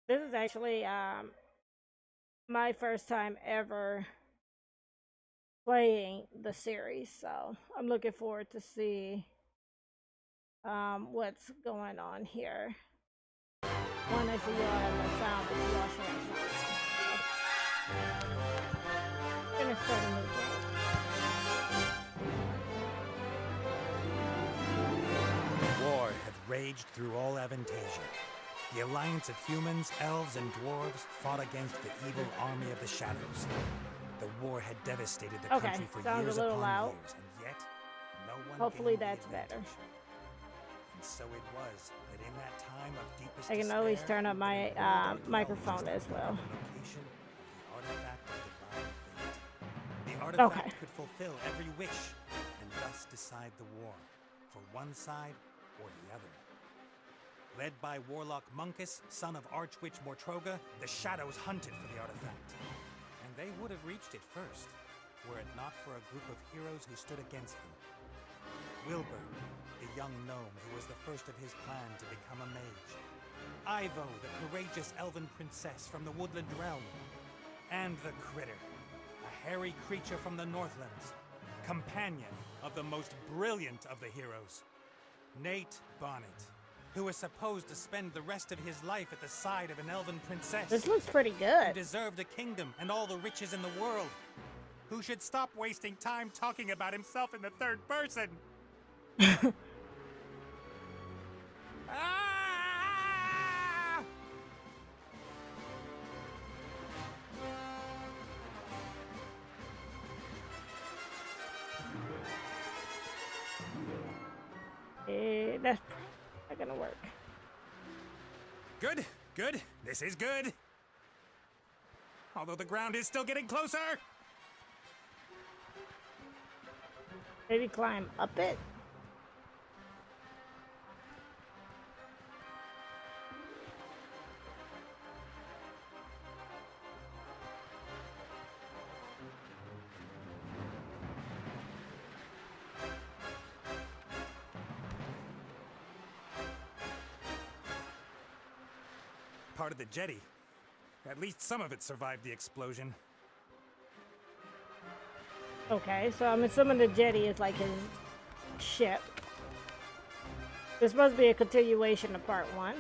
This is actually my first time ever playing the series, so I'm looking forward to see what's going on here. One, I see y'all have no sound, but you all should have sound. So, gonna start a new game. War had raged through all Avantasia. The alliance of humans, elves, and dwarves fought against the evil army of the shadows. The war had devastated the country for years upon years, and yet no one. Hopefully that's better. And so it was that in that time of deepest I can despair, always turn up my microphone as well. The artifact could fulfill every wish and thus decide the war for one side or the other. Led by Warlock Munkus, son of Archwitch Mortroga, the Shadows hunted for the artifact. And they would have reached it first, were it not for a group of heroes who stood against them. Wilbur, the young gnome who was the first of his clan to become a mage. Ivo, the courageous elven princess from the Woodland Realm. And the Critter, a hairy creature from the Northlands, companion of the most brilliant of the heroes, Nate Bonnet, who was supposed to spend the rest of his life at the side of an elven princess. This looks pretty good. Who deserved a kingdom and all the riches in the world. Who should stop wasting time talking about himself in the third person. Ah! That's not gonna work. Good, good. This is good. Although the ground is still getting closer. Maybe climb up it. Part of the jetty. At least some of it survived the explosion. Okay, so I'm assuming the jetty is like his ship. It's supposed to be a continuation of part 1.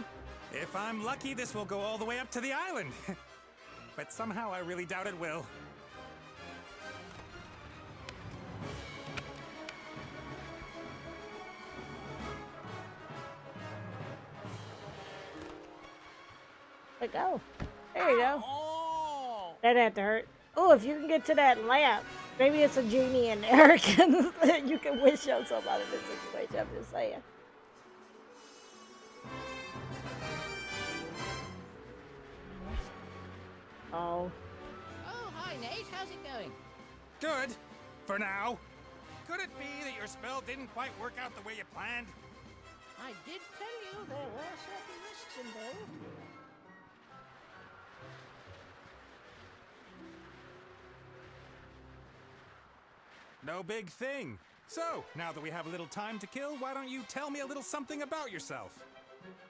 If I'm lucky, this will go all the way up to the island. But somehow I really doubt it will. Let go. There you go. Oh! That had to hurt. Oh, if you can get to that lamp, maybe it's a genie in there. You can wish yourself out of this situation. I'm just saying. Oh. Oh, hi Nate. How's it going? Good. For now. Could it be that your spell didn't quite work out the way you planned? I did tell you there were certain risks involved. No big thing. So, now that we have a little time to kill, why don't you tell me a little something about yourself?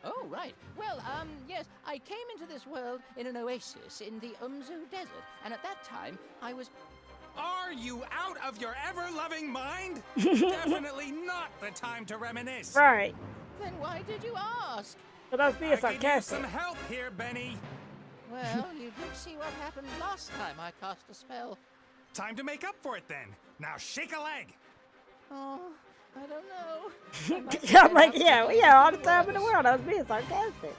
Oh, right. Well, yes, I came into this world in an oasis in the Umzu Desert, and at that time, I was... Are you out of your ever-loving mind? Definitely not the time to reminisce. Right. Then why did you ask? But I was being I could use sarcastic. some help here, Benny. Well, you did see what happened last time I cast a spell. Time to make up for it then. Now shake a leg. Oh, I don't know. I'm like, yeah, all the time in the world. I was being sarcastic.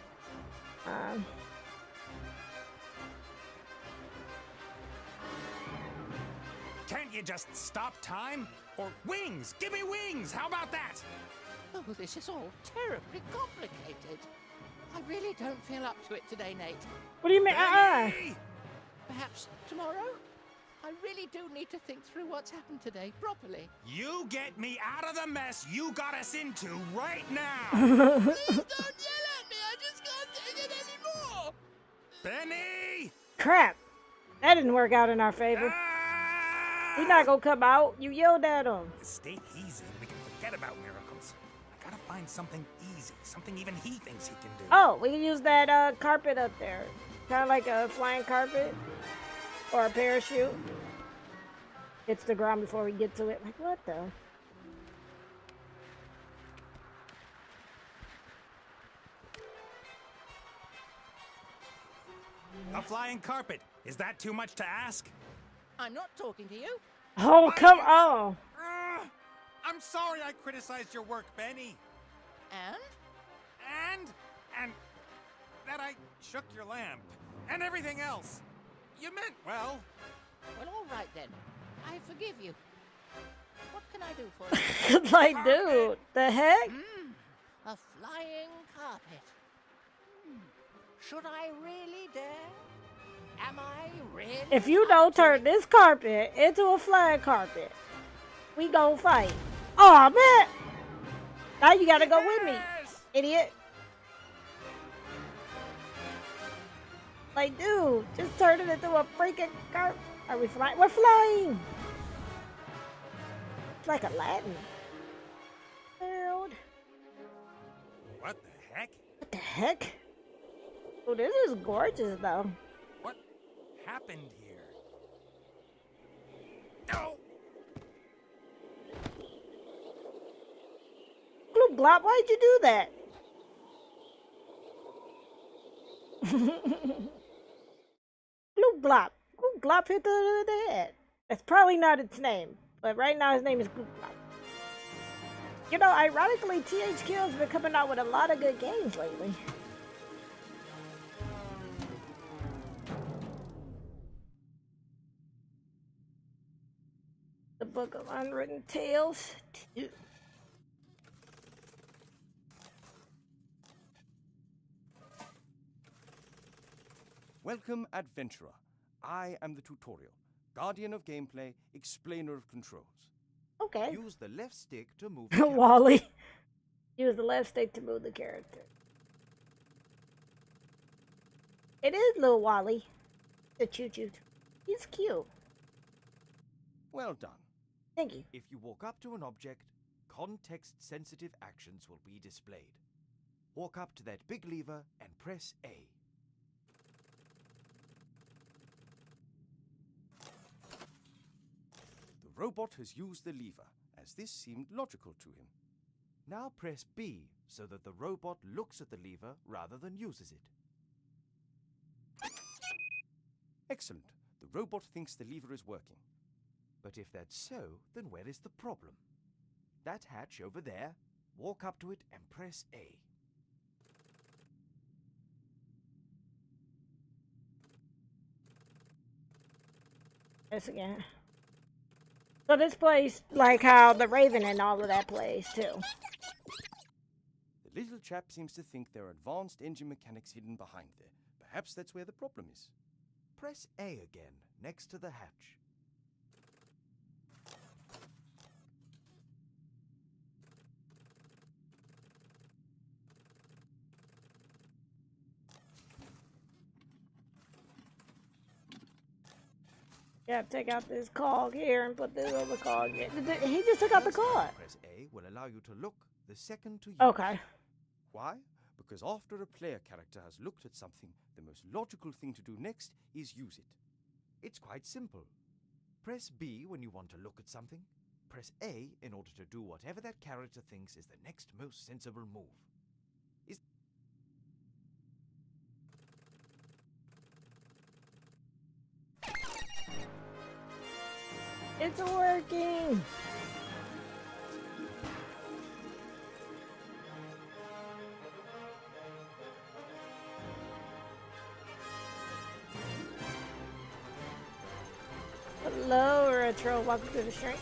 Can't you just stop time? Or wings! Give me wings! How about that? Oh, this is all terribly complicated. I really don't feel up to it today, Nate. What do you mean? Benny! Perhaps tomorrow? I really do need to think through what's happened today properly. You get me out of the mess you got us into right now! Please don't yell at me! I just can't take it anymore! Benny! Crap. That didn't work out in our favor. Ah! He's not gonna come out. You yelled at him. Stay easy and we can forget about miracles. I Gotta find something easy, something even he thinks he can do. Oh, we can use that carpet up there. Kind of like a flying carpet or a parachute. Hits the ground before we get to it. Like, what the? A flying carpet. Is that too much to ask? I'm not talking to you. Oh, come on. I'm sorry I criticized your work, Benny. And? And that I shook your lamp. And everything else. You meant well. Well, all right then. I forgive you. What can I do for you? Like, dude, the heck? A flying carpet. Should I really dare? Am I really? If you don't turn this carpet into a flying carpet, we gon' fight. Oh man! Now you gotta go with me, idiot. Like, dude, just turn it into a freaking carpet. Are we flying? We're flying! It's like Aladdin. World. What the heck? What the heck? Oh, this is gorgeous, though. What happened here? No! Gloop Glop, why'd you do that? Gloop Glop. Gloop Glop hit the head. That's probably not its name, but right now his name is Gloop Glop. You know, ironically, THQ has been coming out with a lot of good games lately. The Book of Unwritten Tales 2. Welcome, adventurer. I am the tutorial, guardian of gameplay, explainer of controls. Okay. Use the left stick to move the character. Wally. Use the left stick to move the character. It is little Wally. The choo-choo. He's cute. Well done. Thank you. If you walk up to an object, context-sensitive actions will be displayed. Walk up to that big lever and press A. The robot has used the lever, as this seemed logical to him. Now press B so that the robot looks at the lever rather than uses it. Excellent. The robot thinks the lever is working. But if that's so, then where is the problem? That hatch over there, walk up to it and press A. Yes, again. So this plays like how the Raven and all of that plays too. The little chap seems to think there are advanced engine mechanics hidden behind there. Perhaps that's where the problem is. Press A again, next to the hatch. Yeah, take out this cog here and put this other cog in. He just took out the cog. Press A will allow you to look the second to use. Okay. Why? Because after a player character has looked at something, the most logical thing to do next is use it. It's quite simple. Press B when you want to look at something. Press A in order to do whatever that character thinks is the next most sensible move. It's working. Hello, Retro. Welcome to the stream.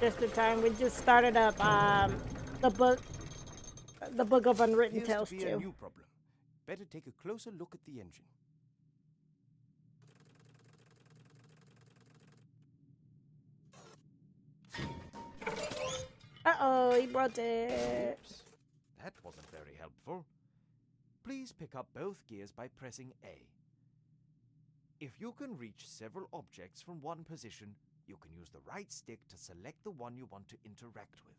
Just in time. We just started up the book of Unwritten Tales 2. A new problem. Better take a closer look at the engine. Uh-oh, he brought it. Oops, that wasn't very helpful. Please pick up both gears by pressing A. If you can reach several objects from one position, you can use the right stick to select the one you want to interact with.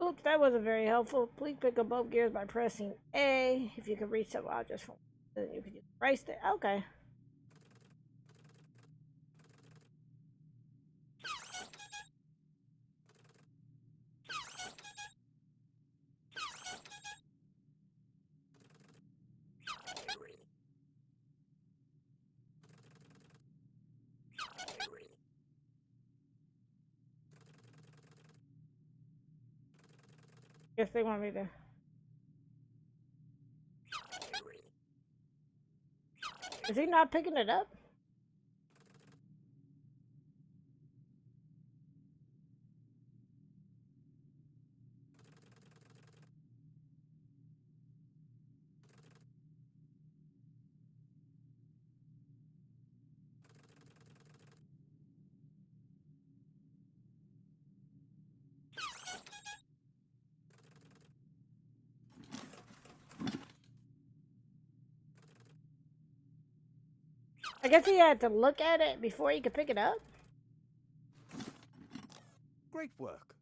Oops, that wasn't very helpful. Please pick up both gears by pressing A. If you can reach them, I'll just then you can use the brace there. Okay. Guess they want me to. Is he not picking it up? I guess he had to look at it before he could pick it up. Great work.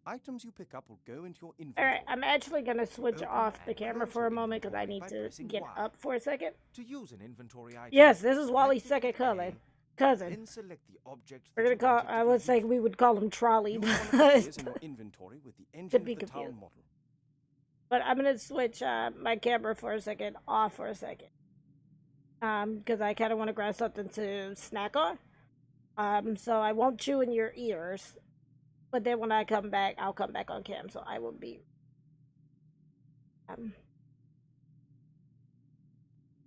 Items you pick up will go into your inventory. Alright, I'm actually gonna switch Open off the and camera close for your a moment because I inventory need by to pressing get Y. up for a second. To use an inventory item, Yes, this is Wally's right-click second A, cousin. then select the object We're that gonna you call. want it I to would be say used we would call him Trolley, Use one of the but gears in your inventory with the engine be of the town confused. model. I'm gonna switch my camera for a second off for a second. Because I kind of want to grab something to snack on. So I won't chew in your ears. But then when I come back, I'll come back on cam. So I will be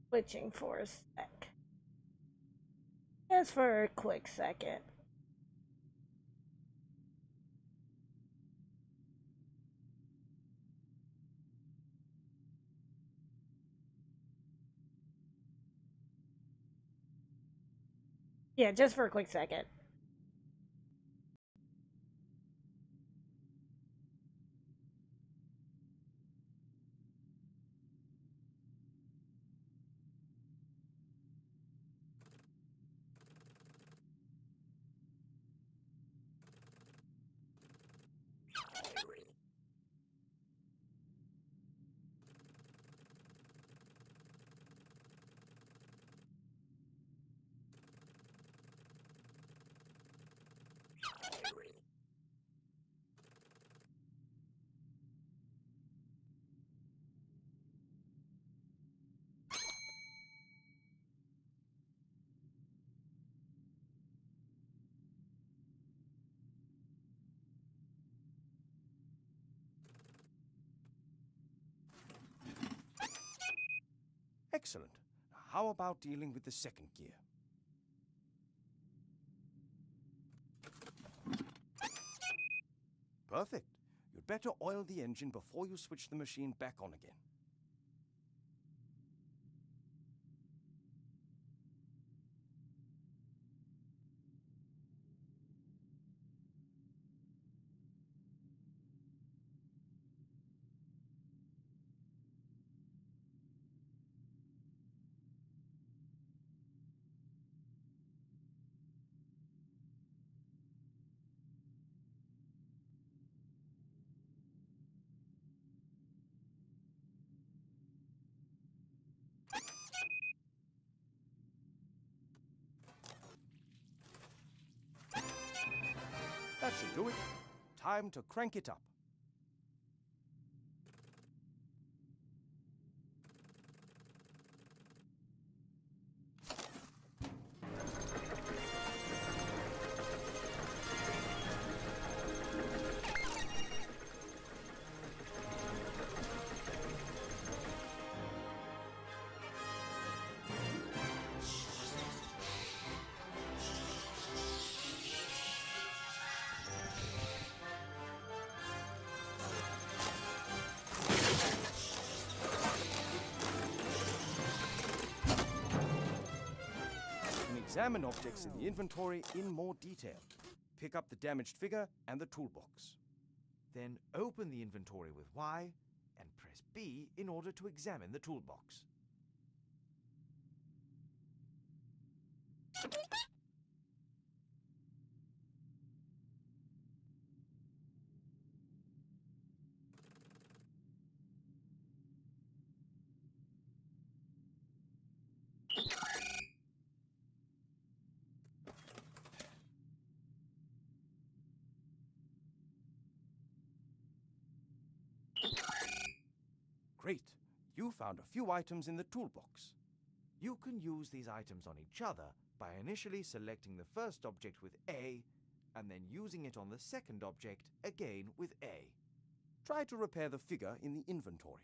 switching for a sec. Just for a quick second. Yeah, just for a quick second. Excellent. Now, how about dealing with the second gear? Perfect. You'd better oil the engine before you switch the machine back on again. That should do it. Time to crank it up. Examine objects in the inventory in more detail. Pick up the damaged figure and the toolbox. Then open the inventory with Y and press B in order to examine the toolbox. You found a few items in the toolbox. You can use these items on each other by initially selecting the first object with A and then using it on the second object again with A. Try to repair the figure in the inventory.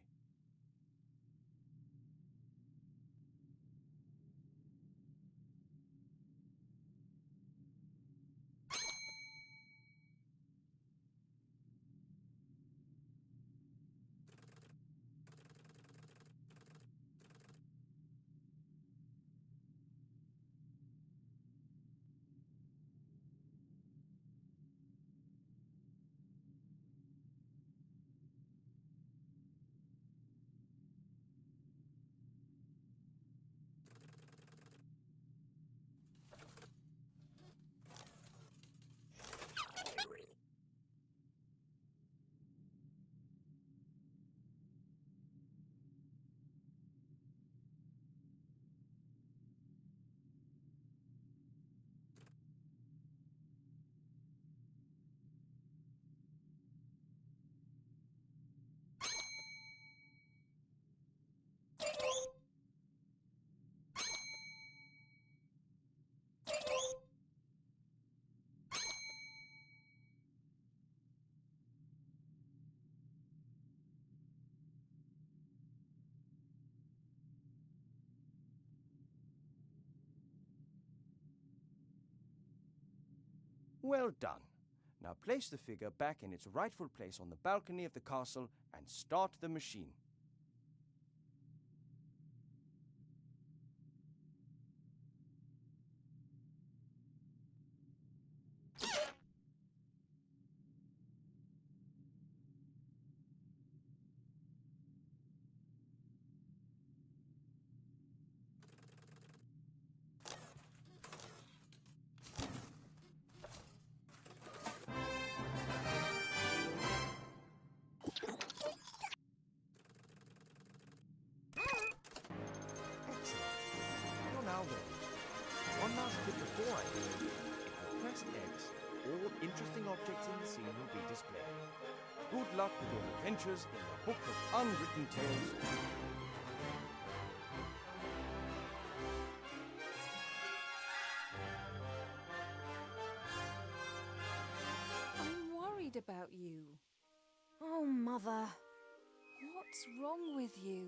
Well done. Now place the figure back in its rightful place on the balcony of the castle and start the machine. You're now ready. One last click before I do. If you press X, all interesting objects in the scene will be displayed. Good luck with your adventures in the Book of Unwritten Tales 2. I'm worried about you. Oh, Mother. What's wrong with you?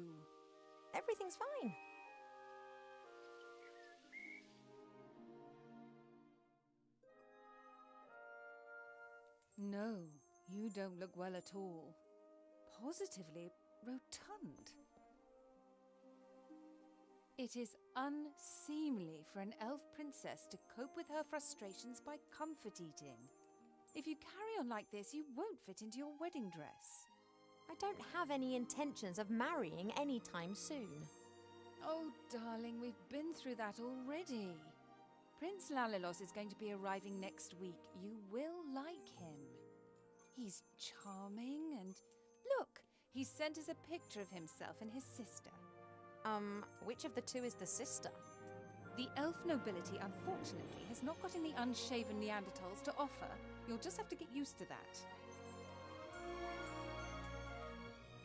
Everything's fine. No, you don't look well at all. Positively rotund. It is unseemly for an elf princess to cope with her frustrations by comfort eating. If you carry on like this, you won't fit into your wedding dress. I don't have any intentions of marrying anytime soon. Oh, darling, we've been through that already. Prince Lalilos is going to be arriving next week. You will like him. He's charming and... Look, he sent us a picture of himself and his sister. Which of the two is the sister? The elf nobility, unfortunately, has not got any unshaven Neanderthals to offer. You'll just have to get used to that.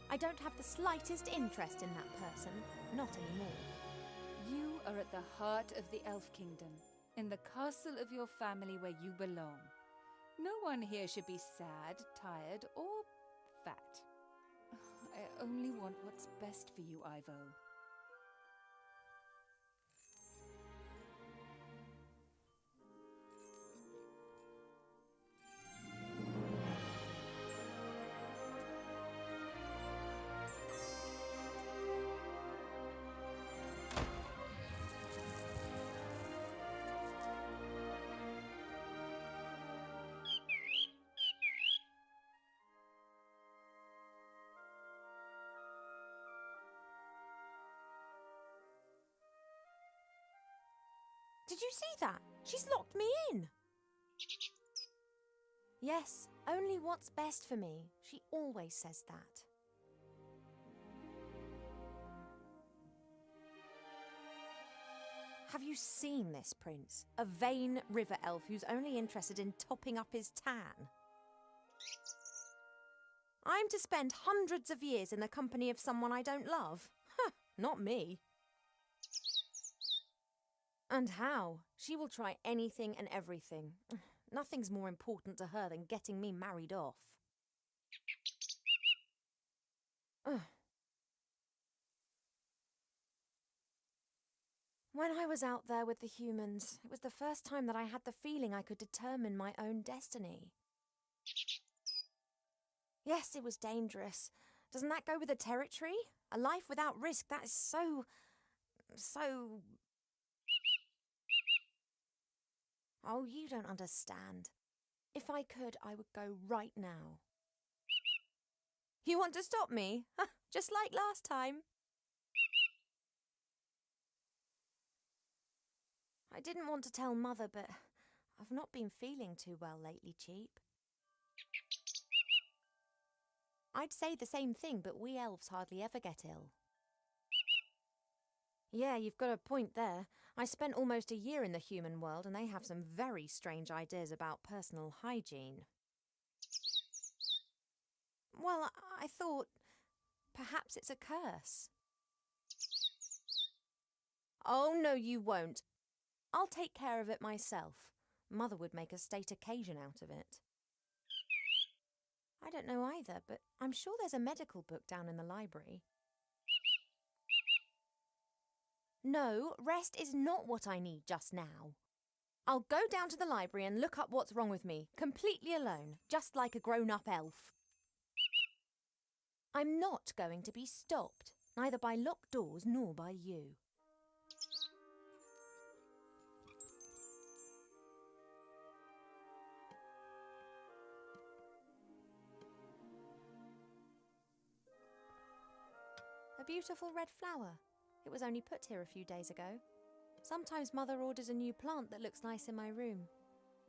I don't have the slightest interest in that person. Not anymore. You are at the heart of the Elf Kingdom, in the castle of your family where you belong. No one here should be sad, tired, or fat. I only want what's best for you, Ivo. Did you see that? She's locked me in. Yes, only what's best for me. She always says that. Have you seen this prince? A vain river elf who's only interested in topping up his tan. I'm to spend hundreds of years in the company of someone I don't love. Not me. And how? She will try anything and everything. Nothing's more important to her than getting me married off. Ugh. When I was out there with the humans, it was the first time that I had the feeling I could determine my own destiny. Yes, it was dangerous. Doesn't that go with the territory? A life without risk, that is so... Oh, you don't understand. If I could, I would go right now. You want to stop me? Just like last time. I didn't want to tell Mother, but I've not been feeling too well lately, Cheap. I'd say the same thing, but we elves hardly ever get ill. Yeah, you've got a point there. I spent almost a year in the human world, and they have some very strange ideas about personal hygiene. Well, I thought perhaps it's a curse. Oh, no, you won't. I'll take care of it myself. Mother would make a state occasion out of it. I don't know either, but I'm sure there's a medical book down in the library. No, rest is not what I need just now. I'll go down to the library and look up what's wrong with me, completely alone, just like a grown-up elf. I'm not going to be stopped, neither by locked doors nor by you. A beautiful red flower. It was only put here a few days ago. Sometimes Mother orders a new plant that looks nice in my room,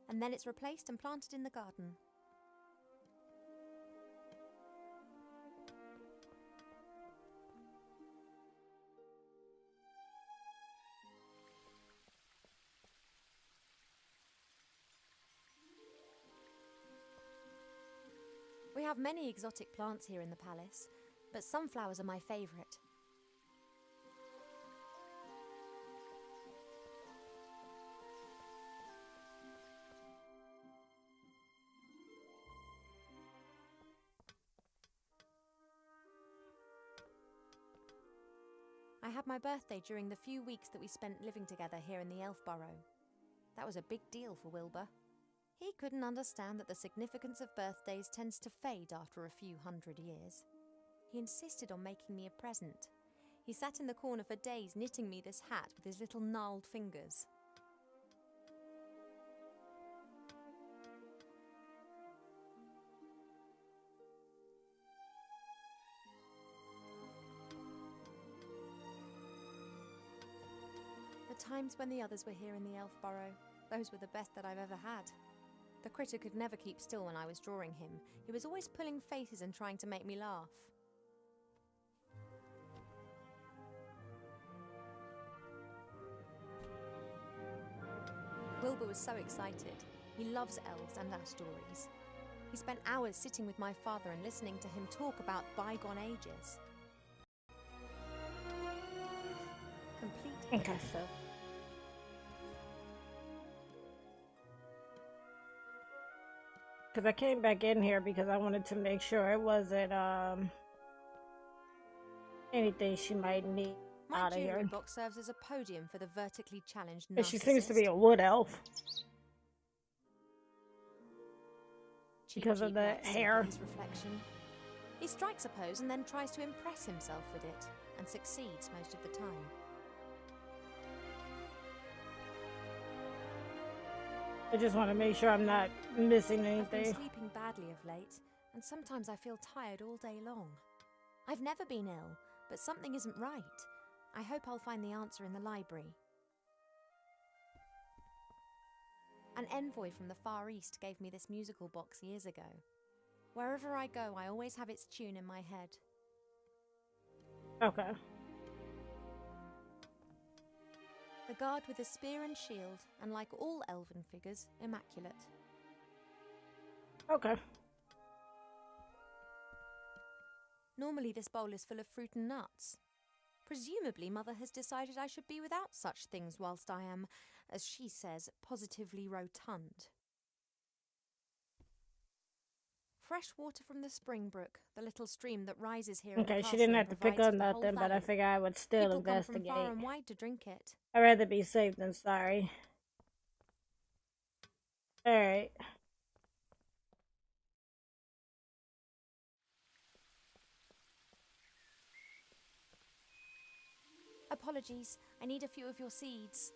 and then it's replaced and planted in the garden. We have many exotic plants here in the palace, but sunflowers are my favourite. I had my birthday during the few weeks that we spent living together here in the Elf Burrow. That was a big deal for Wilbur. He couldn't understand that the significance of birthdays tends to fade after a few hundred years. He insisted on making me a present. He sat in the corner for days knitting me this hat with his little gnarled fingers. The times when the others were here in the Elf Burrow, those were the best that I've ever had. The critter could never keep still when I was drawing him. He was always pulling faces and trying to make me laugh. Wilbur was so excited. He loves elves and our stories. He spent hours sitting with my father and listening to him talk about bygone ages. Complete. Okay, so. Because I came back in here because I wanted to make sure it wasn't anything she might need My out of jewellery here. box serves as a podium for the vertically challenged And she seems to be narcissist. a wood elf Cheap because of Cheap the likes to look at hair. his reflection. He strikes a pose and then tries to impress himself with it, and succeeds most of the time. I just want to make sure I'm not missing I've been anything. sleeping badly of late, and sometimes I feel tired all day long. I've never been ill, but something isn't right. I hope I'll find the answer in the library. An envoy from the Far East gave me this musical box years ago. Wherever I go, I always have its tune in my head. Okay. A guard with a spear and shield, and like all elven figures, immaculate. Okay. Normally this bowl is full of fruit and nuts, Presumably, Mother has decided I should be without such things whilst I am, as she says, positively rotund. Fresh water from the spring brook, the little stream that rises here in the Okay, castle she didn't and have to pick provides on for the whole nothing, but I valley. figure I would still People come from investigate. far and wide to drink it. I'd rather be safe than sorry. Alright. Apologies, I need a few of your seeds.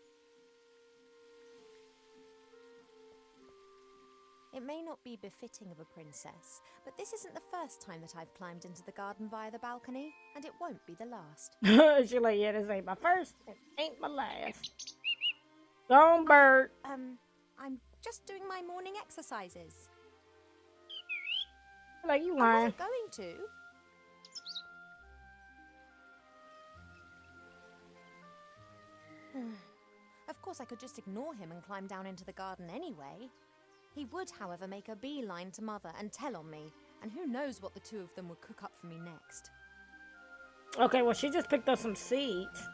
It may not be befitting of a princess, but this isn't the first time that I've climbed into the garden via the balcony, and it won't be the last. She's like, yeah, this ain't my first, it ain't my last. Go on, bird. I'm just doing my morning exercises. Like, you I lying. wasn't going to. Of course, I could just ignore him and climb down into the garden anyway. He would, however, make a beeline to Mother and tell on me, and who knows what the two of them would cook up for me next. Okay, well, she just picked up some seeds.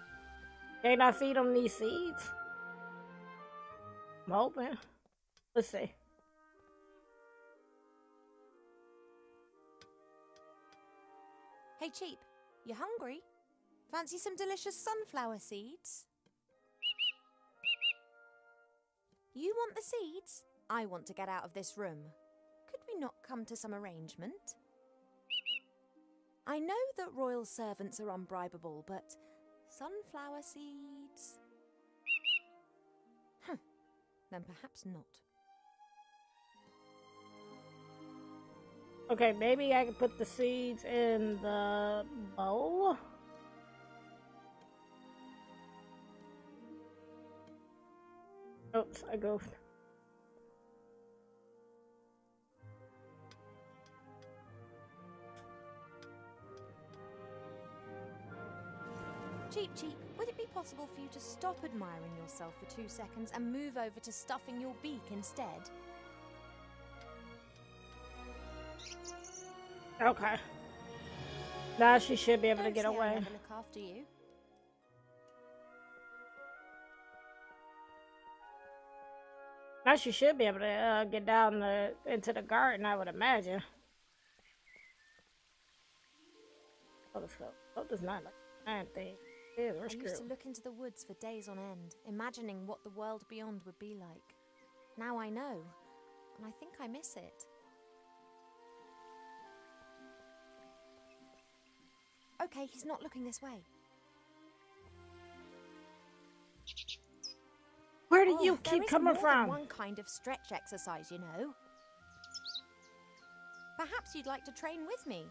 Can I feed them these seeds? I'm hoping. Let's see. Hey, Cheap, you hungry? Fancy some delicious sunflower seeds? You want the seeds? I want to get out of this room. Could we not come to some arrangement? I know that royal servants are unbribable, but sunflower seeds? Then perhaps not. Okay, maybe I can put the seeds in the bowl. Oops, I goofed. Cheap, would it be possible for you to stop admiring yourself for 2 seconds and move over to stuffing your beak instead? Okay. Now she should be able to Don't get say I away. never look after you. Now she should be able to get down into the garden, I would imagine. Oh, let's go. Oh, does not like that thing. Yeah, we're I used screwed. to look into the woods for days on end, imagining what the world beyond would be like. Now I know, and I think I miss it. Okay, he's not looking this way. Where do you There keep is coming more than from? one kind of stretch exercise, you know. Perhaps you'd like to train with me.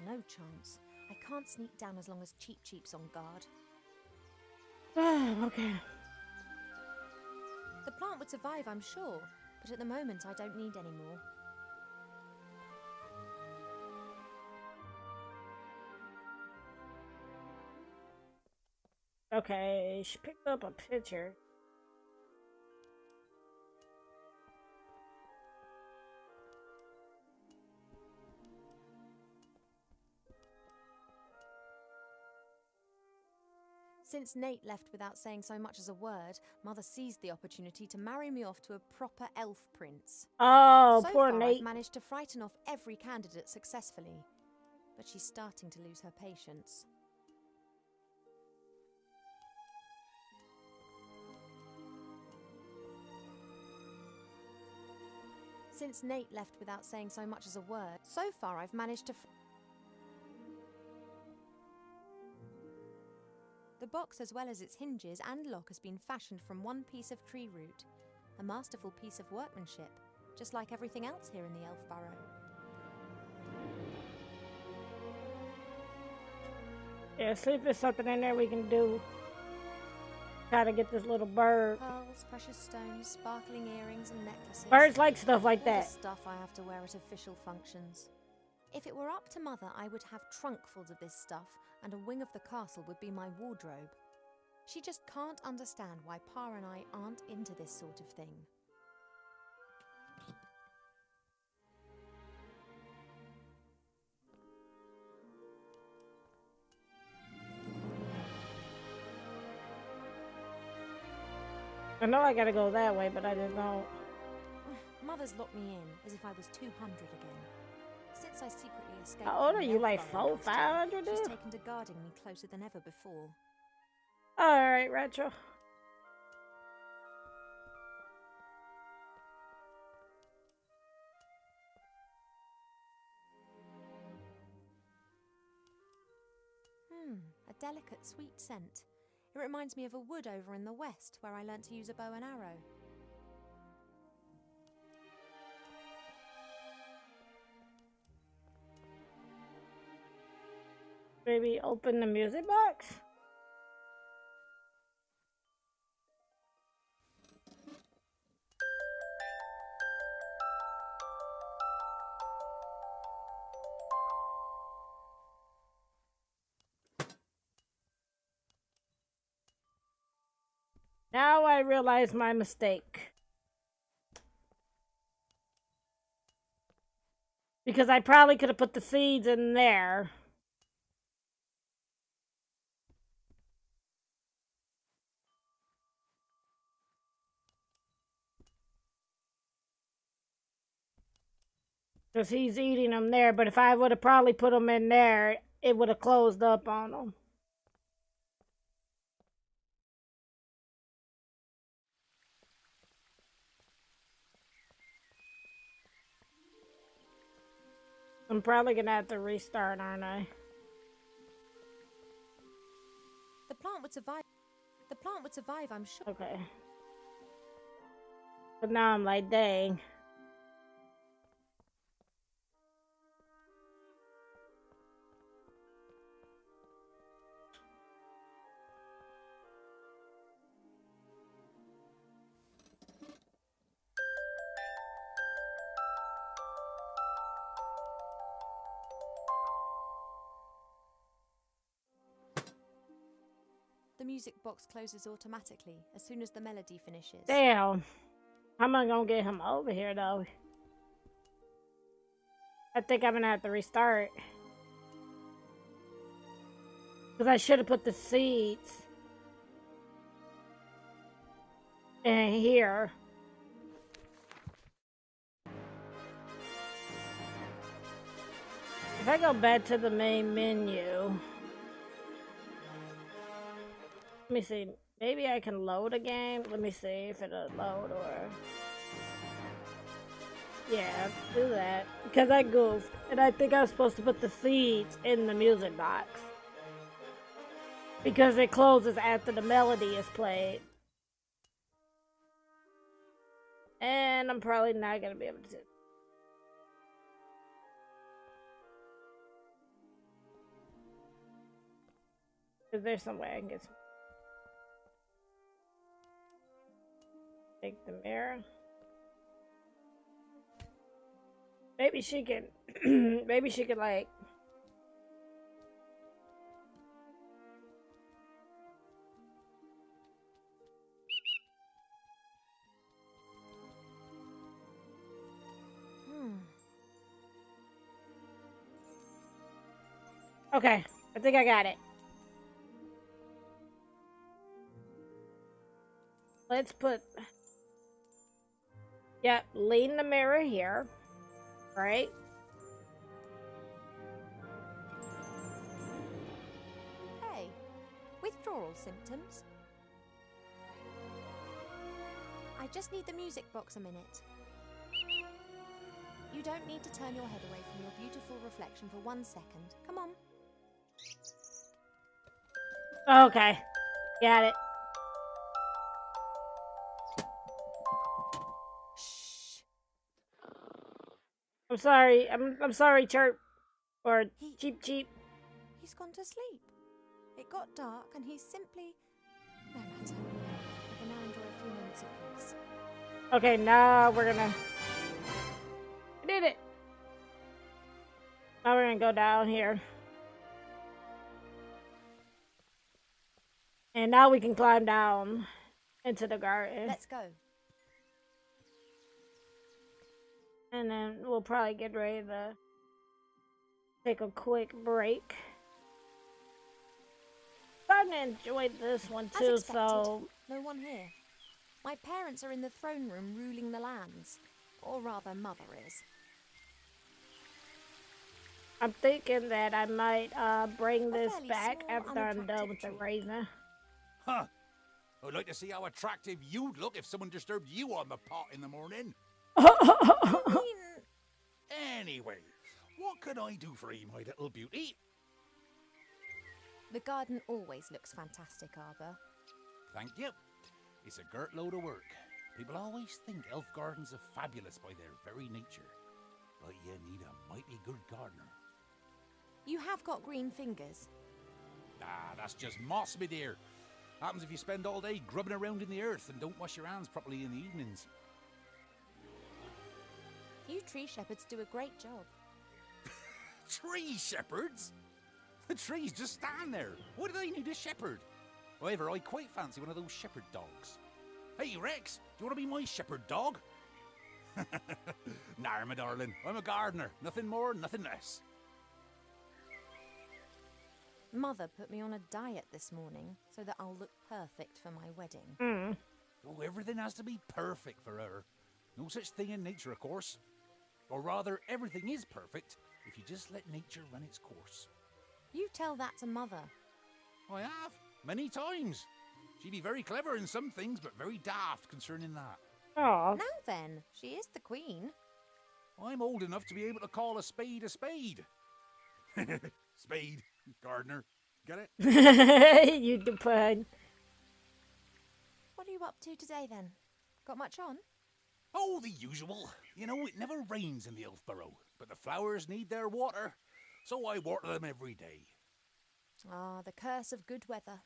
No chance. I can't sneak down as long as Cheap's on guard. Okay. The plant would survive, I'm sure, but at the moment I don't need any more. Okay, she picked up a picture. Since Nate left without saying so much as a word, Mother seized the opportunity to marry me off to a proper elf prince. Oh, So poor far, Nate. I've managed to frighten off every candidate successfully, but she's starting to lose her patience. Since Nate left without saying so much as a word, so far I've managed to... The box, as well as its hinges and lock, has been fashioned from one piece of tree root. A masterful piece of workmanship, just like everything else here in the Elf Burrow. Yeah, see if there's something in there we can do. Try to get this little bird. Pearls, precious stones, sparkling earrings and necklaces. Birds like stuff like All the that. stuff I have to wear at official functions. If it were up to Mother, I would have trunkfuls of this stuff, and a wing of the castle would be my wardrobe. She just can't understand why Pa and I aren't into this sort of thing. I know I gotta go that way, but I just don't. Mother's locked me in as if I was 200 again. Since I secretly escaped. How old from are the you, like Elf Burrow 400, last year, 500, she's dude? taken to guarding me closer than ever before. Alright, Retro. A delicate, sweet scent. It reminds me of a wood over in the west where I learnt to use a bow and arrow. Maybe open the music box? Now I realize my mistake. Because I probably could have put the seeds in there. Because he's eating them there, but if I would have probably put them in there, it would have closed up on him. I'm probably gonna have to restart, aren't I? The plant would survive. The plant would survive, I'm sure. Okay. But now I'm like, dang. The music box closes automatically as soon as the melody finishes. Damn. How am I gonna get him over here, though? I think I'm gonna have to restart. Because I should have put the seeds in here. If I go back to the main menu, let me see. Maybe I can load a game. Let me see if it'll load or... Yeah, do that. Because I goofed. And I think I was supposed to put the seeds in the music box. Because it closes after the melody is played. And I'm probably not going to be able to... Is there some way I can get some... Take the mirror. Maybe she can... maybe she could, like... Okay, I think I got it. Let's put... Yep, lean the mirror here. Right? Hey, withdrawal symptoms? I just need the music box a minute. You don't need to turn your head away from your beautiful reflection for 1 second. Come on. Okay, got it. I'm sorry. I'm sorry, Chirp. Or Cheep Cheep. He's gone to sleep. It got dark and he's simply... No matter. We can now enjoy a few minutes of peace. Okay, now we're gonna... I did it! Now we're gonna go down here. And now we can climb down into the garden. Let's go. And then we'll probably get ready to take a quick break. Starting to enjoy this one too, so... No one here. My parents are in the throne room ruling the lands. Or rather, Mother is. I'm thinking that I might bring this fairly back small, after I'm done with the unattractive raven. Huh. I'd like to see how attractive you'd look if someone disturbed you on the pot in the morning. I mean, Anyway, what can I do for you, my little beauty? the garden always looks fantastic, Arbor. Thank you. It's a girt load of work. People always think elf gardens are fabulous by their very nature. But you need a mighty good gardener. You have got green fingers. Ah, that's just moss, my dear. Happens if you spend all day grubbing around in the earth and don't wash your hands properly in the evenings. You tree shepherds do a great job. Tree shepherds? The trees just stand there. Why do they need a shepherd? However, I quite fancy one of those shepherd dogs. Hey, Rex, do you want to be my shepherd dog? Nah, my darling. I'm a gardener. Nothing more, nothing less. Mother put me on a diet this morning so that I'll look perfect for my wedding. Mm. Oh, everything has to be perfect for her. No such thing in nature, of course. Or rather, everything is perfect if you just let nature run its course. You tell that to Mother. I have, many times. She'd be very clever in some things, but very daft concerning that. Oh, Now then, she is the queen. I'm old enough to be able to call a spade a spade. Spade, gardener. Get it? you the pun. What are you up to today then? Got much on? Oh, the usual. You know, it never rains in the Elfborough, but the flowers need their water, so I water them every day. Ah, the curse of good weather.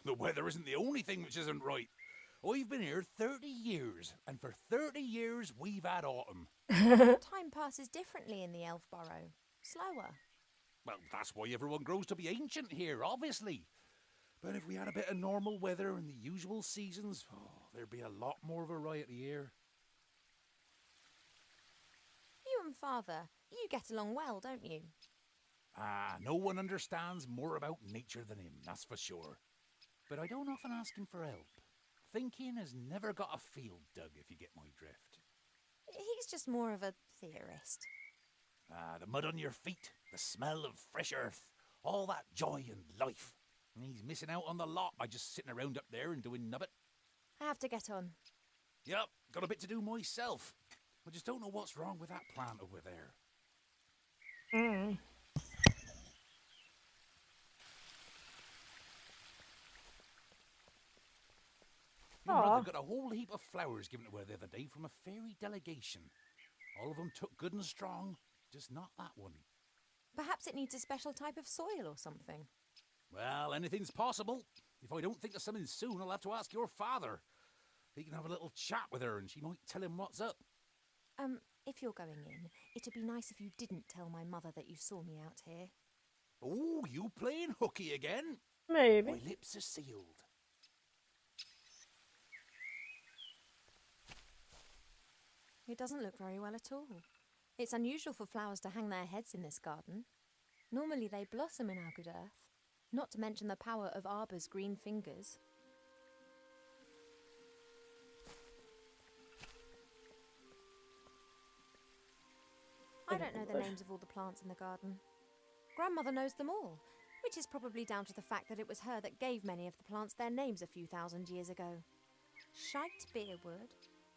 The weather isn't the only thing which isn't right. I've been here 30 years, and for 30 years we've had autumn. Time passes differently in the Elfborough. Slower. Well, that's why everyone grows to be ancient here, obviously. But if we had a bit of normal weather and the usual seasons, there'd be a lot more variety here. You and Father, you get along well, don't you? Ah, no one understands more about nature than him, that's for sure. But I don't often ask him for help. Thinking has never got a field dug, if you get my drift. He's just more of a theorist. Ah, the mud on your feet, the smell of fresh earth, all that joy and life. And he's missing out on the lot by just sitting around up there and doing nubbit. I have to get on. Yep, got a bit to do myself. I just don't know what's wrong with that plant over there. Mm. Your Aw. mother got a whole heap of flowers given to her the other day from a fairy delegation. All of them took good and strong, just not that one. Perhaps it needs a special type of soil or something. Well, anything's possible. If I don't think of something soon, I'll have to ask your father. He can have a little chat with her and she might tell him what's up. If you're going in, it'd be nice if you didn't tell my mother that you saw me out here. Oh, you playing hooky again? Maybe. My lips are sealed. It doesn't look very well at all. It's unusual for flowers to hang their heads in this garden. Normally they blossom in our good earth, not to mention the power of Arbor's green fingers. I don't know the names of all the plants in the garden. Grandmother knows them all, which is probably down to the fact that it was her that gave many of the plants their names a few thousand years ago. Shite beerwood,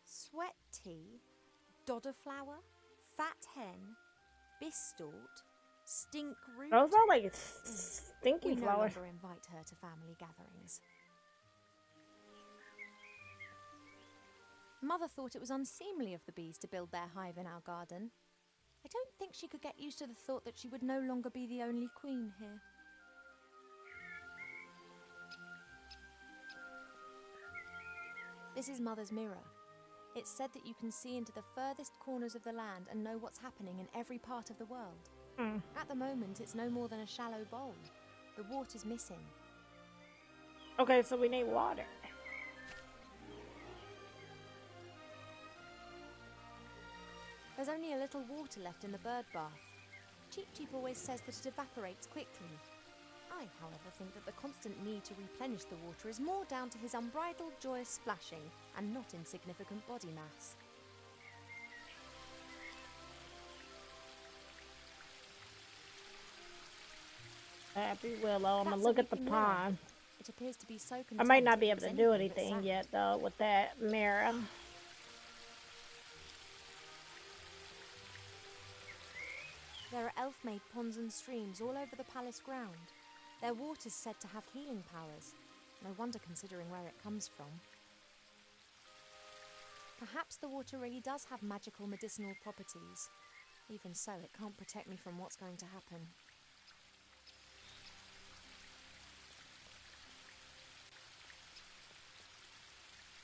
sweat tea, dodder flower, fat hen, bistort, stink root. Those are like stinky We no flowers. longer invite her to family gatherings. Mother thought it was unseemly of the bees to build their hive in our garden. I don't think she could get used to the thought that she would no longer be the only queen here. This is Mother's mirror. It's said that you can see into the furthest corners of the land and know what's happening in every part of the world. Mm. At the moment, it's no more than a shallow bowl. The water's missing. Okay, so we need water. There's only a little water left in the bird bath. Cheep Cheep always says that it evaporates quickly. I, however, think that the constant need to replenish the water is more down to his unbridled joyous splashing and not insignificant body mass. Happy Willow. I'm gonna That's look a at the weeping willow. pond. It appears to be so content I might not it be able leaves to do anything but anything sap. yet, though, with that mirror. There are elf-made ponds and streams all over the palace ground. Their water's said to have healing powers. No wonder considering where it comes from. Perhaps the water really does have magical medicinal properties. Even so, it can't protect me from what's going to happen.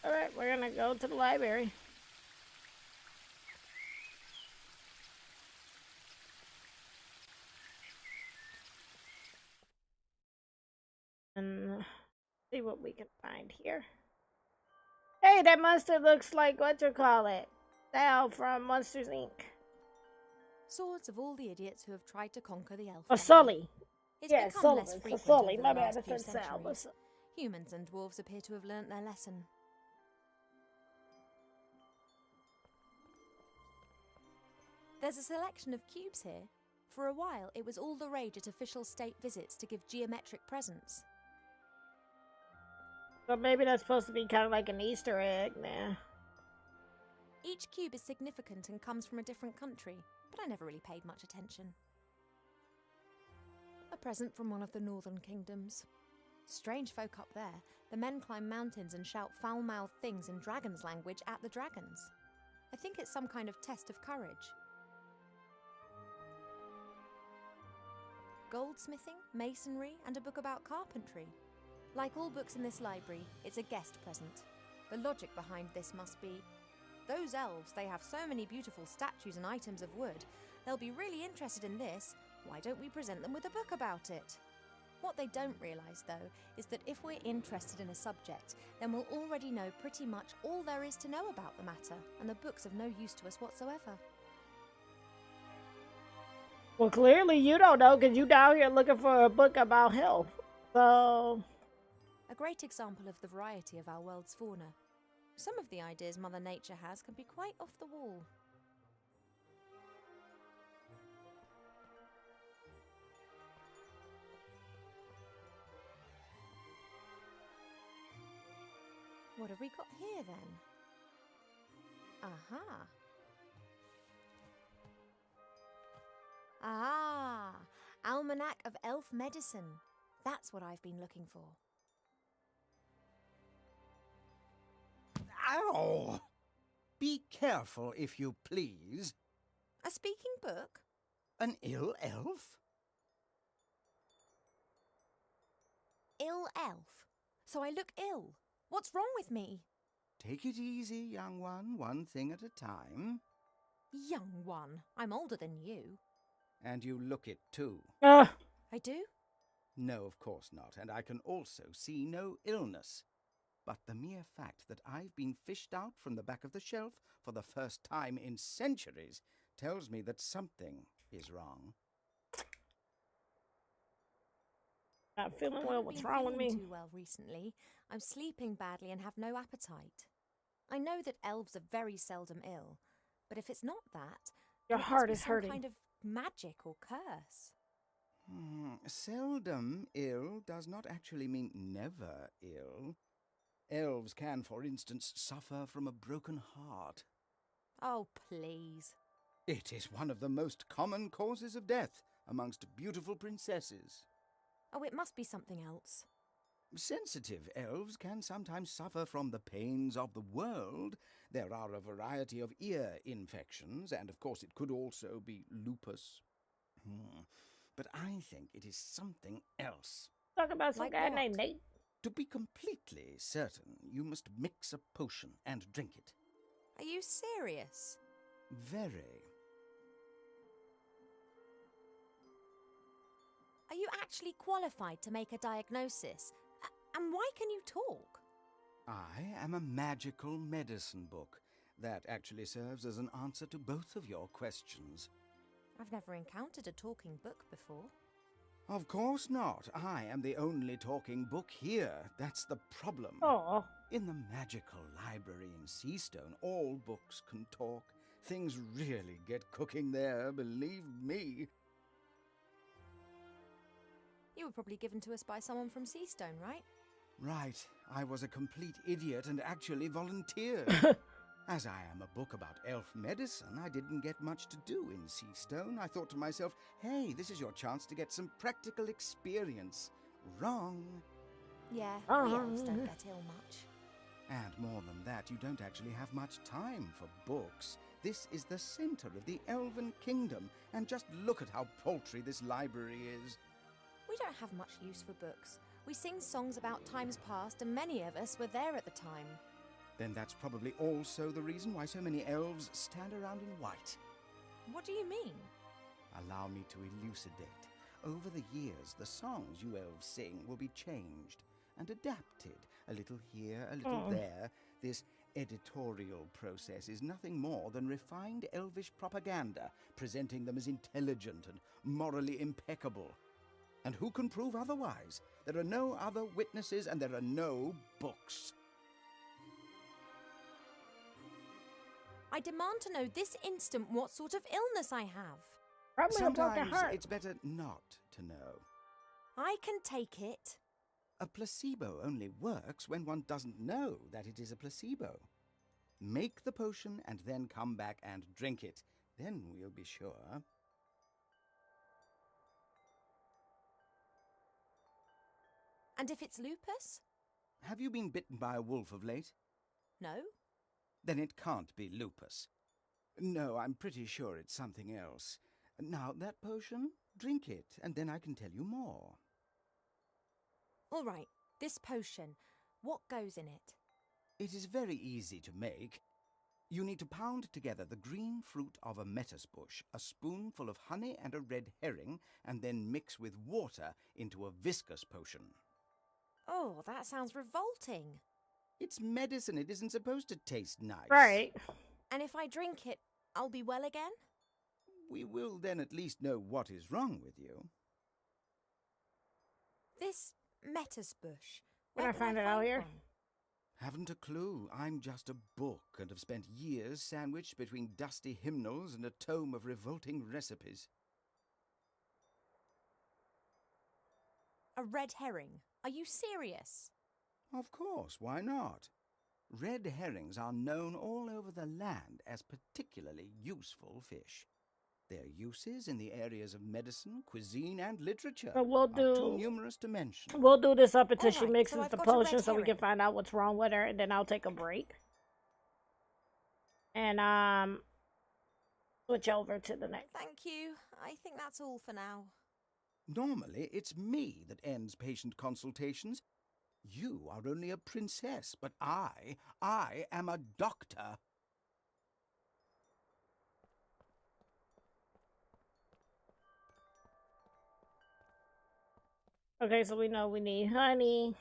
Alright, we're gonna go to the library. And see what we can find here. Hey, that monster looks like Sal from Monsters Inc. Swords of all the idiots who have tried to conquer the elf. Oh, family. Sully. It's Yeah, become Sullivan. less So frequent Sully. over My the bad, I last few said Sal. centuries. Humans and dwarves appear to have learnt their lesson. There's a selection of cubes here. For a while, it was all the rage at official state visits to give geometric presents. So maybe that's supposed to be kind of like an Easter egg now. Each cube is significant and comes from a different country, but I never really paid much attention. A present from one of the northern kingdoms. Strange folk up there. The men climb mountains and shout foul-mouthed things in dragon's language at the dragons. I think it's some kind of test of courage. Goldsmithing, masonry, and a book about carpentry. Like all books in this library, it's a guest present. The logic behind this must be, those elves, they have so many beautiful statues and items of wood. They'll be really interested in this. Why don't we present them with a book about it? What they don't realise, though, is that if we're interested in a subject, then we'll already know pretty much all there is to know about the matter, and the book's of no use to us whatsoever. Well, clearly you don't know because you down here looking for a book about health. So... A great example of the variety of our world's fauna. Some of the ideas Mother Nature has can be quite off the wall. What have we got here then? Aha! Ah! Almanac of Elf Medicine. That's what I've been looking for. Ow! Be careful, if you please. A speaking book? An ill elf? Ill elf? So I look ill. What's wrong with me? Take it easy, young one thing at a time. Young one. I'm older than you. And you look it too. I do? No, of course not, and I can also see no illness. But the mere fact that I've been fished out from the back of the shelf for the first time in centuries tells me that something is wrong. Not feeling well. What's wrong with me? I haven't been feeling too well recently. I'm sleeping badly and have no appetite. I know that elves are very seldom ill, but if it's not that, Your then it heart must is be some hurting. kind of magic or curse. Seldom ill does not actually mean never ill. Elves can, for instance, suffer from a broken heart. Oh, please. It is one of the most common causes of death amongst beautiful princesses. Oh, it must be something else. Sensitive elves can sometimes suffer from the pains of the world. There are a variety of ear infections, and of course it could also be lupus. But I think it is something else. Talk about some Like guy what? named Nate. To be completely certain, you must mix a potion and drink it. Are you serious? Very. Are you actually qualified to make a diagnosis? And why can you talk? I am a magical medicine book. That actually serves as an answer to both of your questions. I've never encountered a talking book before. Of course not. I am the only talking book here. That's the problem. Oh. In the magical library in Seastone, all books can talk. Things really get cooking there, believe me. You were probably given to us by someone from Seastone, right? Right. I was a complete idiot and actually volunteered. As I am a book about elf medicine, I didn't get much to do in Seastone. I thought to myself, hey, this is your chance to get some practical experience. Wrong. Yeah, Oh. we elves don't get ill much. And more than that, you don't actually have much time for books. This is the center of the Elven Kingdom, and just look at how paltry this library is. We don't have much use for books. We sing songs about times past, and many of us were there at the time. Then that's probably also the reason why so many elves stand around in white. What do you mean? Allow me to elucidate. Over the years, the songs you elves sing will be changed and adapted. A little here, a little there. This editorial process is nothing more than refined elvish propaganda, presenting them as intelligent and morally impeccable. And who can prove otherwise? There are no other witnesses and there are no books. I demand to know this instant what sort of illness I have. Probably a broken Sometimes heart. it's better not to know. I can take it. A placebo only works when one doesn't know that it is a placebo. Make the potion and then come back and drink it. Then we'll be sure. And if it's lupus? Have you been bitten by a wolf of late? No. Then it can't be lupus. No, I'm pretty sure it's something else. Now, that potion, drink it, and then I can tell you more. All right, this potion, what goes in it? It is very easy to make. You need to pound together the green fruit of a metis bush, a spoonful of honey and a red herring, and then mix with water into a viscous potion. Oh, that sounds revolting. It's medicine. It isn't supposed to taste nice. Right. And if I drink it, I'll be well again? We will then at least know what is wrong with you. This metis bush. Can Where I find it out find here? one? Haven't a clue. I'm just a book and have spent years sandwiched between dusty hymnals and a tome of revolting recipes. A red herring. Are you serious? Of course, why not? Red herrings are known all over the land as particularly useful fish. Their uses in the areas of medicine, cuisine, and literature But we'll are too do numerous to mention. we'll do this up until she Alright, mixes so I've the got a red potion so we can herring. find out what's wrong with her, and then I'll take a break. And switch over to the next. Thank you. I think that's all for now. Normally, it's me that ends patient consultations. You are only a princess, but I am a doctor. Okay, so we know we need honey.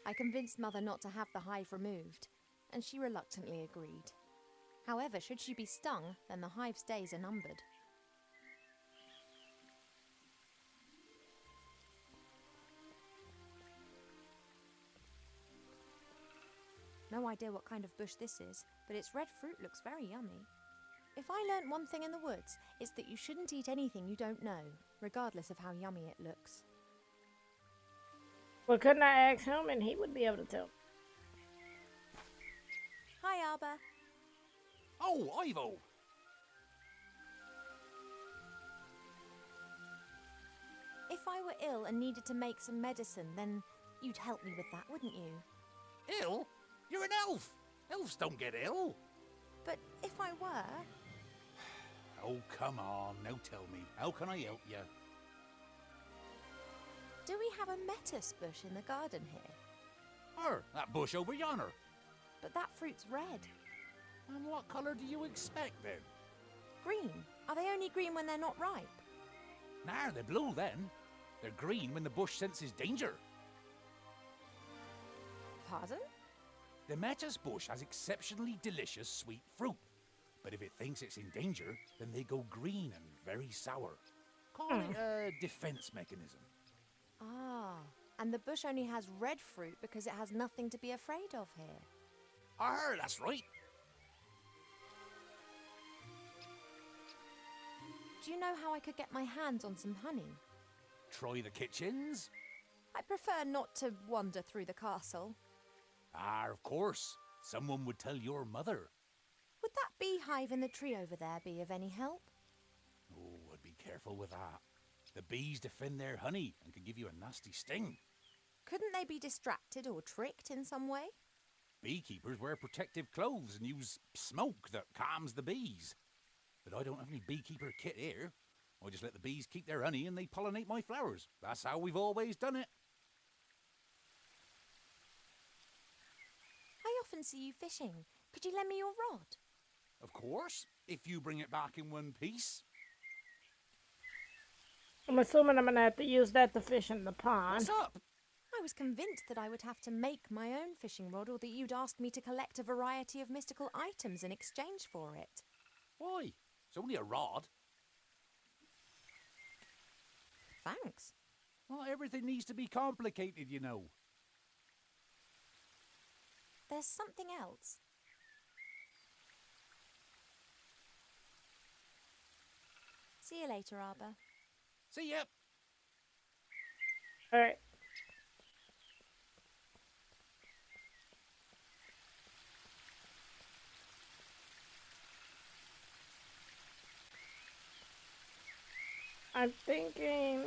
I convinced Mother not to have the hive removed, and she reluctantly agreed. However, should she be stung, then the hive's days are numbered. No idea what kind of bush this is, but its red fruit looks very yummy. If I learnt one thing in the woods, it's that you shouldn't eat anything you don't know, regardless of how yummy it looks. Well, couldn't I ask him and he would be able to tell? Hi, Arbor. Oh, Ivo! If I were ill and needed to make some medicine, then you'd help me with that, wouldn't you? Ill? You're an elf! Elves don't get ill! But if I were... Oh, come on, now tell me, how can I help you? Do we have a metis bush in the garden here? That bush over yonder. But that fruit's red. And what colour do you expect then? Green. Are they only green when they're not ripe? Nah, they're blue then. They're green when the bush senses danger. Pardon? The Metis bush has exceptionally delicious sweet fruit. But if it thinks it's in danger, then they go green and very sour. Call it a defense mechanism. Ah, and the bush only has red fruit because it has nothing to be afraid of here. That's right. Do you know how I could get my hands on some honey? Try the kitchens. I prefer not to wander through the castle. Of course. Someone would tell your mother. Would that beehive in the tree over there be of any help? Oh, I'd be careful with that. The bees defend their honey and can give you a nasty sting. Couldn't they be distracted or tricked in some way? Beekeepers wear protective clothes and use smoke that calms the bees. But I don't have any beekeeper kit here. I just let the bees keep their honey and they pollinate my flowers. That's how we've always done it. I often see you fishing. Could you lend me your rod? Of course, if you bring it back in one piece. I'm assuming I'm gonna have to use that to fish in the pond. What's up? I was convinced that I would have to make my own fishing rod or that you'd ask me to collect a variety of mystical items in exchange for it. Why? It's only a rod. Thanks. Not everything needs to be complicated, you know. There's something else. See you later, Arbor. See ya. Alright. I'm thinking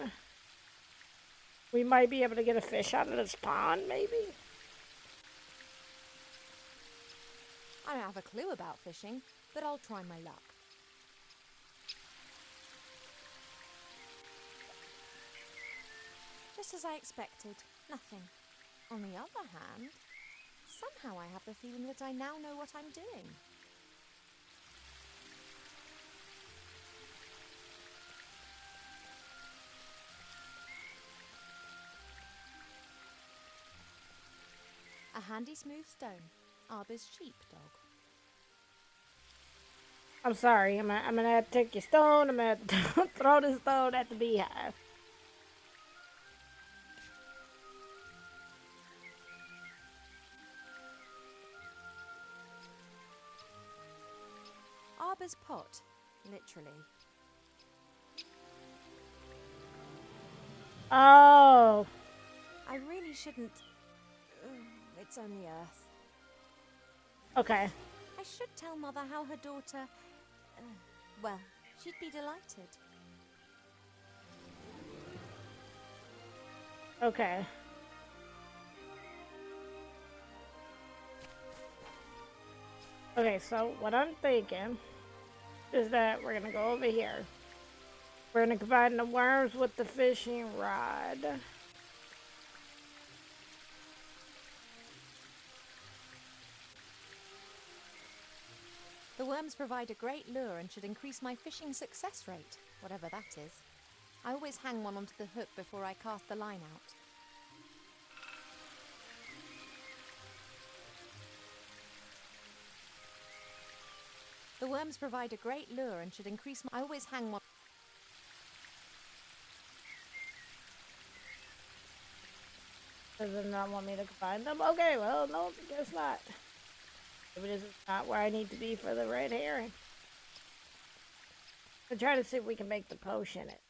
we might be able to get a fish out of this pond, maybe? I don't have a clue about fishing, but I'll try my luck. Just as I expected, nothing. On the other hand, somehow I have the feeling that I now know what I'm doing. A handy smooth stone, Arbor's sheepdog. I'm sorry, I'm gonna have to take your stone, I'm gonna have to throw the stone at the beehive. Arbor's pot, literally. Oh, I really shouldn't. It's only Earth. okay. I should tell Mother how her daughter. Well, she'd be delighted. Okay. Okay, so what I'm thinking is that we're gonna go over here. We're gonna combine the worms with the fishing rod. The worms provide a great lure and should increase my fishing success rate, whatever that is. I always hang one onto the hook before I cast the line out. The worms provide a great lure and should increase my... I always hang one... Does it not want me to combine them? Okay, well, no, I guess not. Maybe this is not where I need to be for the red herring. I'll try to see if we can make the potion it.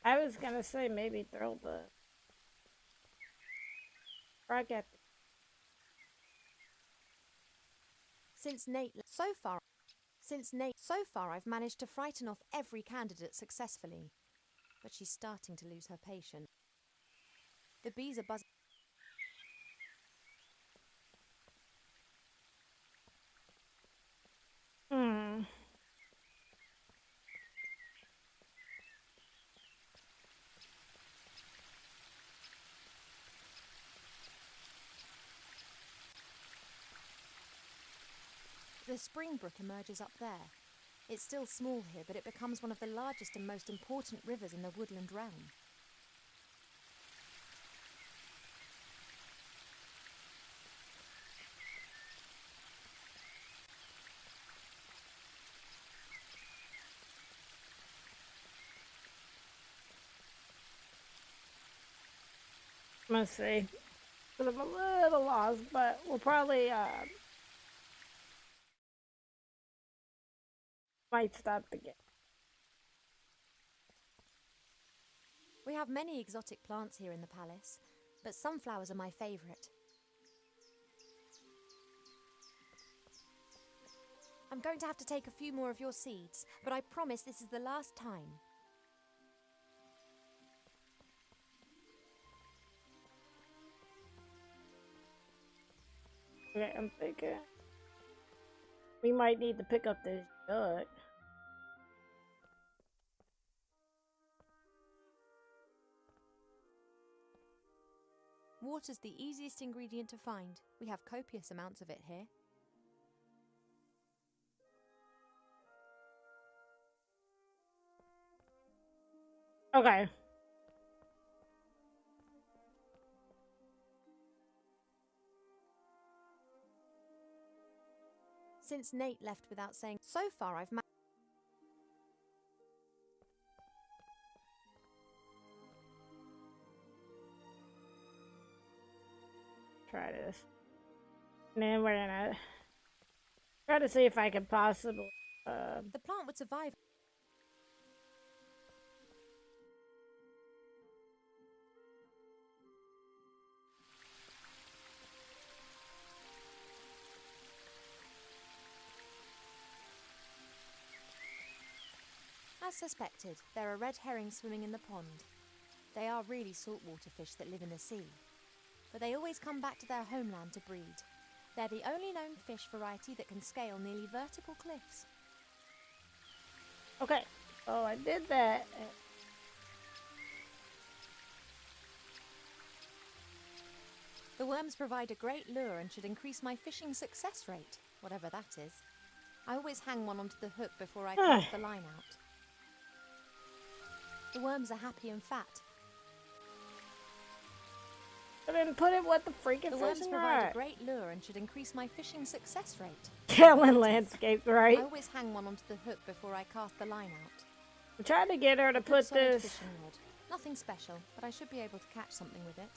I was gonna say maybe throw the frog at the... Since so far I've managed to frighten off every candidate successfully. But she's starting to lose her patience. The bees are buzzing. The spring brook emerges up there. It's still small here, but it becomes one of the largest and most important rivers in the woodland realm. Let's see. I'm a little lost, but we'll probably might stop the game. We have many exotic plants here in the palace, but sunflowers are my favourite. I'm going to have to take a few more of your seeds, but I promise this is the last time. Okay, I'm thinking we might need to pick up this jug. Water's the easiest ingredient to find. We have copious amounts of it here. Okay. Since Nate left without saying, so far I've try this. And then we're gonna try to see if I can possibly the plant would survive. As suspected, there are red herrings swimming in the pond. They are really saltwater fish that live in the sea, but they always come back to their homeland to breed. They're the only known fish variety that can scale nearly vertical cliffs. Okay. Oh, I did that. The worms provide a great lure and should increase my fishing success rate, whatever that is. I always hang one onto the hook before I cast the line out. The worms are happy and fat. I didn't put it what the freaking The worms fishing provide rod. a great lure and should increase my fishing success rate. Killing landscapes, right? I always hang one onto the hook before I cast the line out. I'm trying to get her to A good put solid this. fishing rod. Nothing special, but I should be able to catch something with it.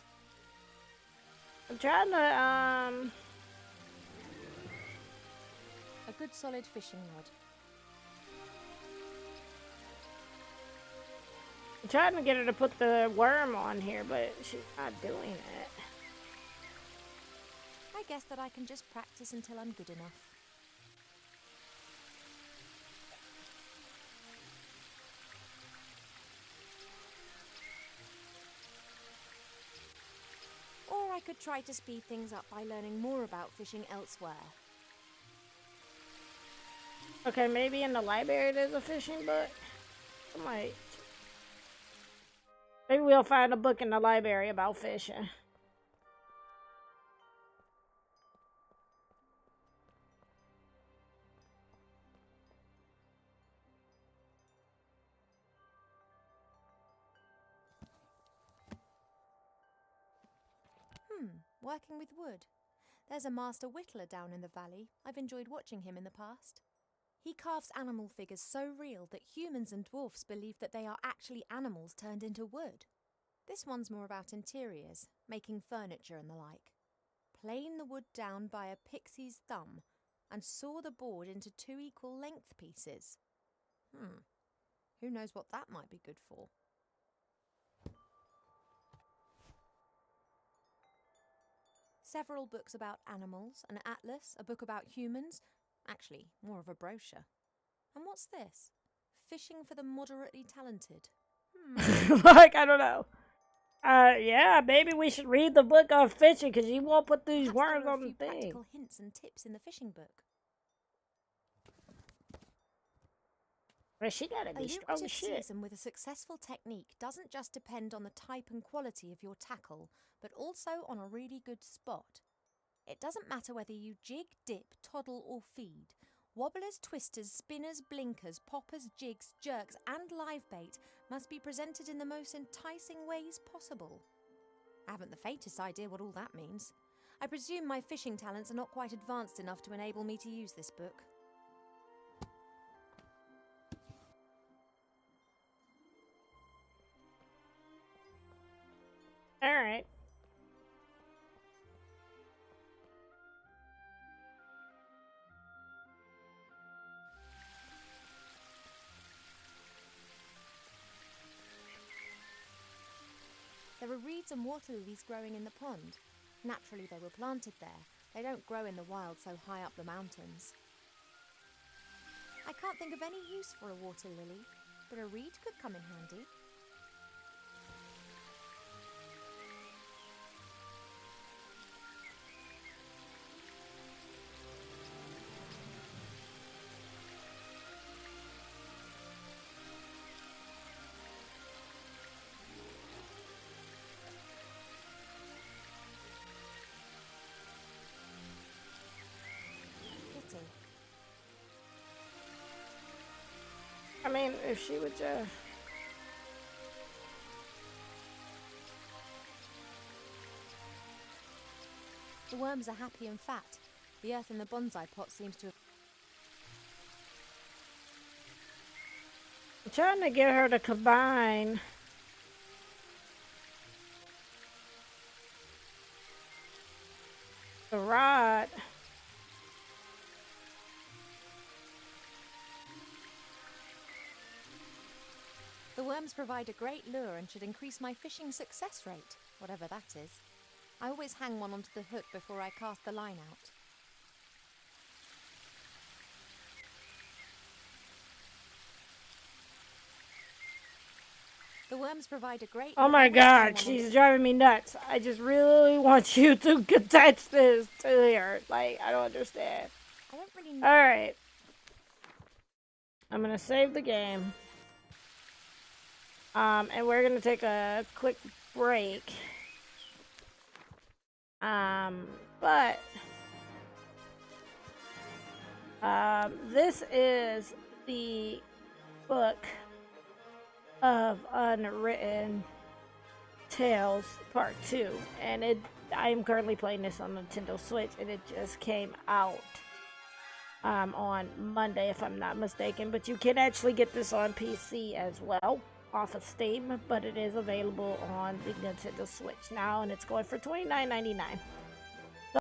I'm trying to A good solid fishing rod. I'm trying to get her to put the worm on here, but she's not doing it. I guess that I can just practice until I'm good enough. Or I could try to speed things up by learning more about fishing elsewhere. Okay, maybe in the library there's a fishing book. I might. Maybe we'll find a book in the library about fishing. Working with wood. There's a master whittler down in the valley. I've enjoyed watching him in the past. He carves animal figures so real that humans and dwarfs believe that they are actually animals turned into wood. This one's more about interiors, making furniture and the like. Plane the wood down by a pixie's thumb and saw the board into 2 equal length pieces. Who knows what that might be good for? Several books about animals, an atlas, a book about humans. Actually, more of a brochure. And what's this? Fishing for the moderately talented. Like, I don't know. Yeah, maybe we should read the book of fishing because you won't put these worms on the thing. Practical hints and tips in the fishing book. Well, she gotta be strong as lucrative shit. season with a successful technique doesn't just depend on the type and quality of your tackle, but also on a really good spot. It doesn't matter whether you jig, dip, toddle or feed. Wobblers, twisters, spinners, blinkers, poppers, jigs, jerks, and live bait must be presented in the most enticing ways possible. I haven't the faintest idea what all that means. I presume my fishing talents are not quite advanced enough to enable me to use this book. All right. There are reeds and water lilies growing in the pond. Naturally, they were planted there. They don't grow in the wild so high up the mountains. I can't think of any use for a water lily, but a reed could come in handy. Pity. I mean, if she would just... The worms are happy and fat. The earth in the bonsai pot seems to have... I'm trying to get her to combine. The rod. The worms provide a great lure and should increase my fishing success rate, whatever that is. I always hang one onto the hook before I cast the line out. The worms provide a great... Oh my god, she's driving me nuts. I just really want you to attach this to her. Like, I don't understand. I don't really know. Alright. I'm gonna save the game. And we're gonna take a quick break. But this is the Book of Unwritten Tales Part 2, and I am currently playing this on Nintendo Switch, and it just came out on Monday, if I'm not mistaken. But you can actually get this on PC as well, off of Steam, but it is available on the Nintendo Switch now, and it's going for $29.99.